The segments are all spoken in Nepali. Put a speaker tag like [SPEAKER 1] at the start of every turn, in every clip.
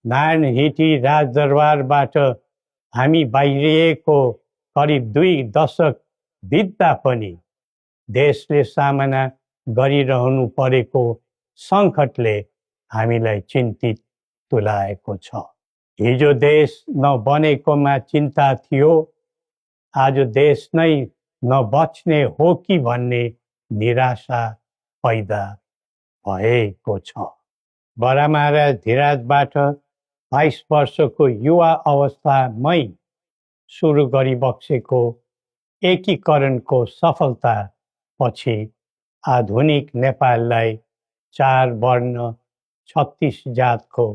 [SPEAKER 1] नारायणहिटी राजदरबारबाट हामी बाहिरिएको करिब 2 दशक बित्दा पनि देशले सामना गरिरहनु परेको सङ्कटले हामीलाई चिन्तित तुल्याएको छ। हिजो देश नबनेकोमा चिन्ता थियो, आज देश नै नबच्ने हो कि भन्ने निराशा पैदा भएको छ। बडा महाराज धीराजबाट 22 वर्षको युवा अवस्थामै सुरु गरिबक्सेको एकीकरणको सफलता पछि आधुनिक नेपाललाई 4 वर्ण 36 जातको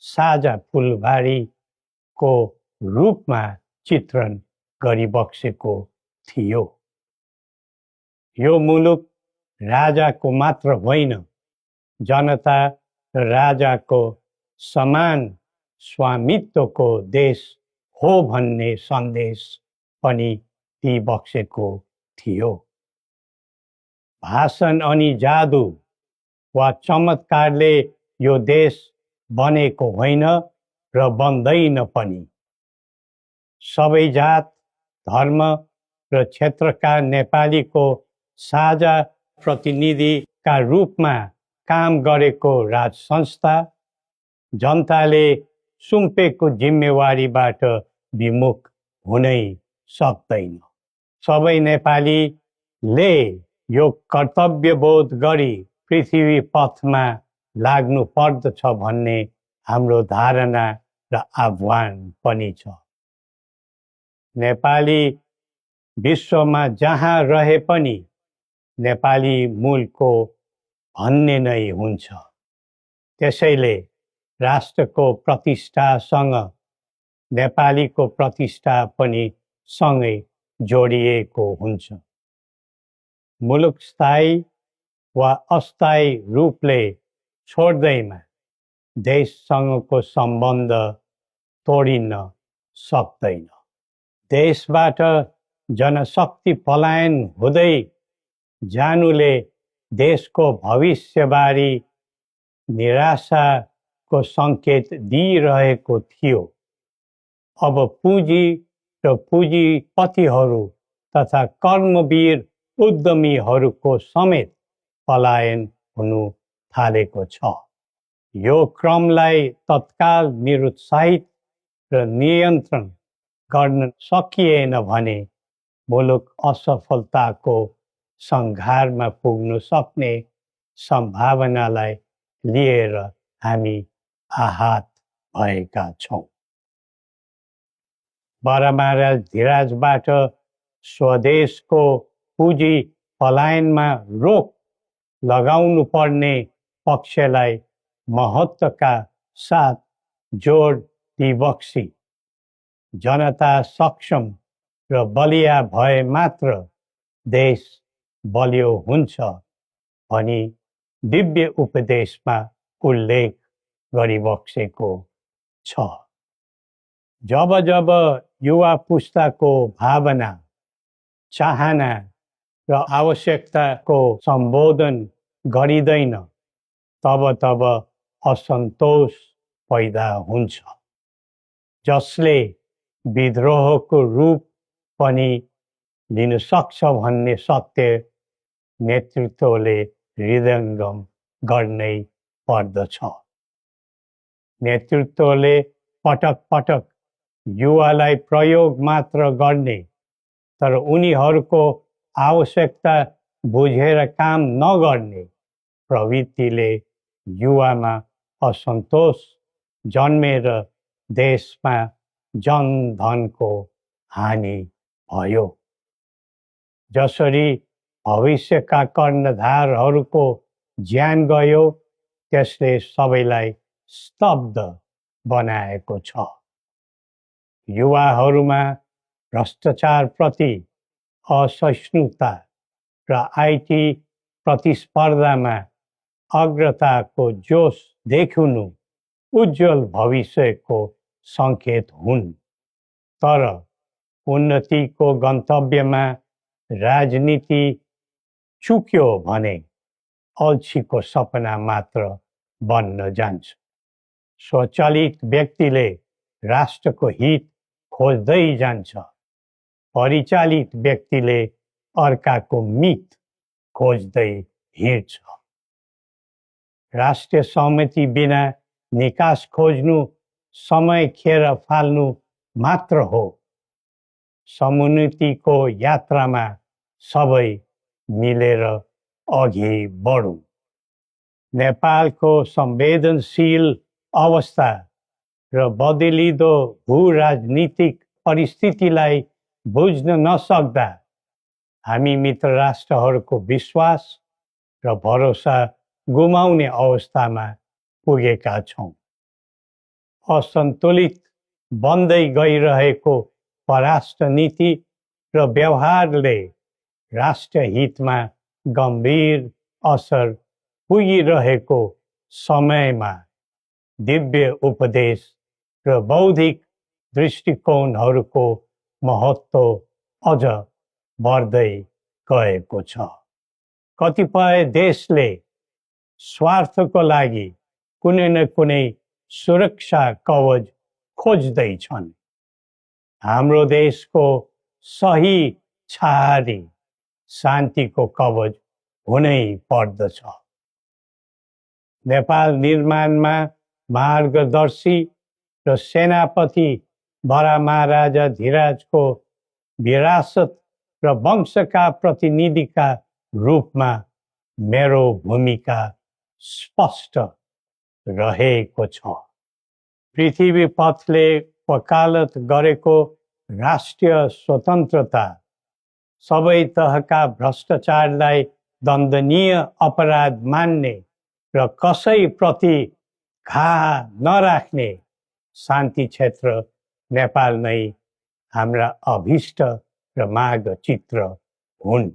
[SPEAKER 1] साझा फुलबारीको रूपमा चित्रण गरिबक्सेको थियो। यो मुलुक राजाको मात्र होइन, जनता र राजाको समान स्वामित्वको देश हो भन्ने सन्देश पनि दिइबक्सेको थियो। भाषण अनि जादु वा चमत्कारले यो देश बनेको होइन र बन्दैन पनि। सबै जात, धर्म र क्षेत्रका नेपालीको साझा प्रतिनिधिका रूपमा काम गरेको राज संस्था जनताले सुम्पेको जिम्मेवारीबाट विमुख हुनै सक्दैन। सबै नेपालीले यो कर्तव्यबोध गरी पृथ्वी पथमा लाग्नु पर्दछ भन्ने हाम्रो धारणा र आह्वान पनि छ। नेपाली विश्वमा जहाँ रहे पनि नेपाली मूलको भन्ने नै हुन्छ। त्यसैले राष्ट्रको प्रतिष्ठासँग नेपालीको प्रतिष्ठा पनि सँगै जोडिएको हुन्छ। मुलुक स्थायी वा अस्थायी रूपले छोड्दैमा देशसँगको सम्बन्ध तोडिन सक्दैन। देशबाट जनशक्ति पलायन हुँदै जानुले देशको भविष्यबारे निराशाको सङ्केत दिइरहेको थियो। अब पुँजी र पुँजीपतिहरू तथा कर्मवीर उद्यमीहरूको समेत पलायन हुनु थालेको छ। यो क्रमलाई तत्काल निरुत्साहित र नियन्त्रण गर्न सकिएन भने मुलुक असफलताको सङ्घारमा पुग्न सक्ने सम्भावनालाई लिएर हामी आहत भएका छौँ। बडा महाराज धीराजबाट स्वदेशको पुँजी पलायनमा रोक लगाउनु पर्ने पक्षलाई महत्त्वका साथ जोड दिइबक्सी जनता सक्षम र बलिया भए मात्र देश बलियो हुन्छ भनी दिव्य उपदेशमा उल्लेख गरिबक्सेको छ। जब जब युवा पुस्ताको भावना, चाहना र आवश्यकताको सम्बोधन गरिँदैन, तब तब असन्तोष पैदा हुन्छ, जसले विद्रोहको रूप पनि लिन सक्छ भन्ने सत्य नेतृत्वले हृदयङ्गम गर्नै पर्दछ। नेतृत्वले पटक पटक युवालाई प्रयोग मात्र गर्ने तर उनीहरूको आवश्यकता बुझेर काम नगर्ने प्रवृत्तिले युवामा असन्तोष जन्मेर देशमा जनधनको हानि भयो। जसरी भविष्यका कर्णधारहरूको ज्यान गयो, त्यसले सबैलाई स्तब्ध बनाएको छ। युवाहरूमा भ्रष्टाचारप्रति असहिष्णुता र आइटी प्रतिस्पर्धामा अग्रताको जोश देखिनु उज्जवल भविष्यको सङ्केत हुन्। तर उन्नतिको गन्तव्यमा राजनीति चुक्यो भने अल्छीको सपना मात्र बन्न जान्छ। स्वचालित व्यक्तिले राष्ट्रको हित खोज्दै जान्छ, परिचालित व्यक्तिले अर्काको मित खोज्दै हिँड्छ। राष्ट्रिय सहमति बिना निकास खोज्नु समय खेर फाल्नु मात्र हो। समुन्नतिको यात्रामा सबै मिलेर अघि बढौँ। नेपालको संवेदनशील अवस्था र बदलिँदो भू-राजनीतिक परिस्थितिलाई बुझ्न नसक्दा हामी मित्र राष्ट्रहरूको विश्वास र भरोसा गुमाउने अवस्थामा पुगेका छौँ। असन्तुलित बन्दै गइरहेको परराष्ट्र नीति र व्यवहारले राष्ट्रिय हितमा गम्भीर असर पुगिरहेको समयमा दिव्य उपदेश र बौद्धिक दृष्टिकोणहरूको महत्त्व अझ बढ्दै गएको छ। कतिपय देशले स्वार्थको लागि कुनै न कुनै सुरक्षा कवच खोज्दैछन्। हाम्रो देशको सही छहारी शान्तिको कवच हुनै पर्दछ। नेपाल निर्माणमा मार्गदर्शी र सेनापति बडा महाराजा धीराजको विरासत र वंशका प्रतिनिधिका रूपमा मेरो भूमिका स्पष्ट रहेको छ। पृथ्वी पथले वकालत गरेको राष्ट्रिय स्वतन्त्रता, सबै तहका भ्रष्टाचारलाई दण्डनीय अपराध मान्ने र कसैप्रति घाह नराख्ने शान्ति क्षेत्र नेपाल नै हाम्रा अभिष्ट र मागचित्र हुन्।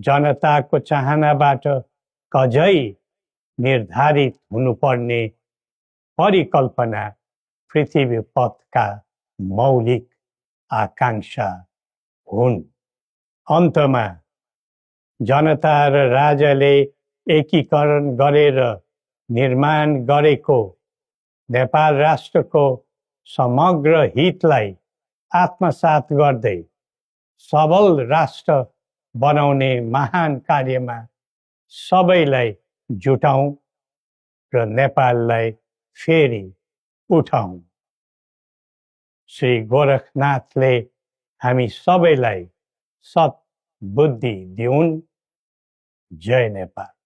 [SPEAKER 1] जनताको चाहनाबाट कझै निर्धारित हुनुपर्ने परिकल्पना पृथ्वी पथका मौलिक आकांक्षा हुन्। अन्तमा जनता र राजाले एकीकरण गरेर निर्माण गरेको नेपाल राष्ट्रको समग्र हितलाई आत्मसात गर्दै सबल राष्ट्र बनाउने महान कार्यमा सबैलाई जुटाउँ र नेपाललाई फेरि उठाउँ। श्री गोरखनाथले हामी सबैलाई सत् बुद्धि दिउन्। जय नेपाल।